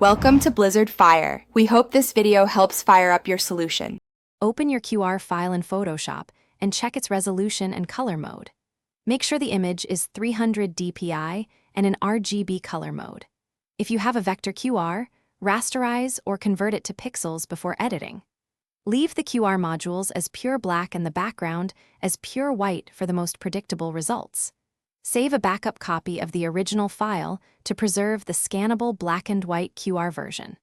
Welcome to Blizzard Fire. We hope this video helps fire up your solution. Open your QR file in Photoshop and check its resolution and color mode. Make sure the image is 300 dpi and in RGB color mode. If you have a vector QR, rasterize or convert it to pixels before editing. Leave the QR modules as pure black and the background as pure white for the most predictable results. Save a backup copy of the original file to preserve the scannable black and white QR version.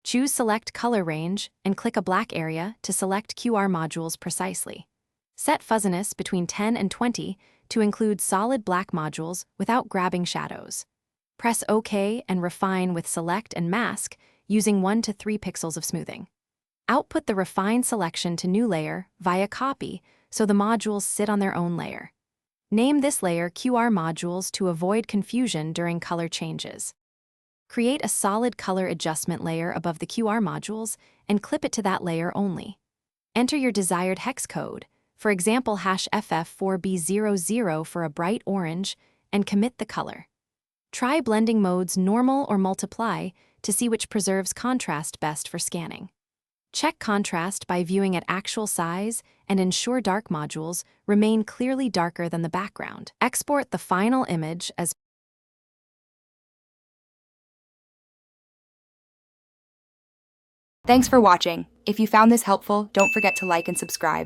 Choose Select Color Range and click a black area to select QR modules precisely. Set fuzziness between 10 and 20 to include solid black modules without grabbing shadows. Press OK and refine with Select and Mask using 1 to 3 pixels of smoothing. Output the refined selection to New Layer via Copy so the modules sit on their own layer. Name this layer QR Modules to avoid confusion during color changes. Create a solid color adjustment layer above the QR modules and clip it to that layer only. Enter your desired hex code, for example #FF4B00 for a bright orange, and commit the color. Try blending modes Normal or Multiply to see which preserves contrast best for scanning. Check contrast by viewing at actual size and ensure dark modules remain clearly darker than the background. Export the final image as Thanks for watching. If you found this helpful, don't forget to like and subscribe.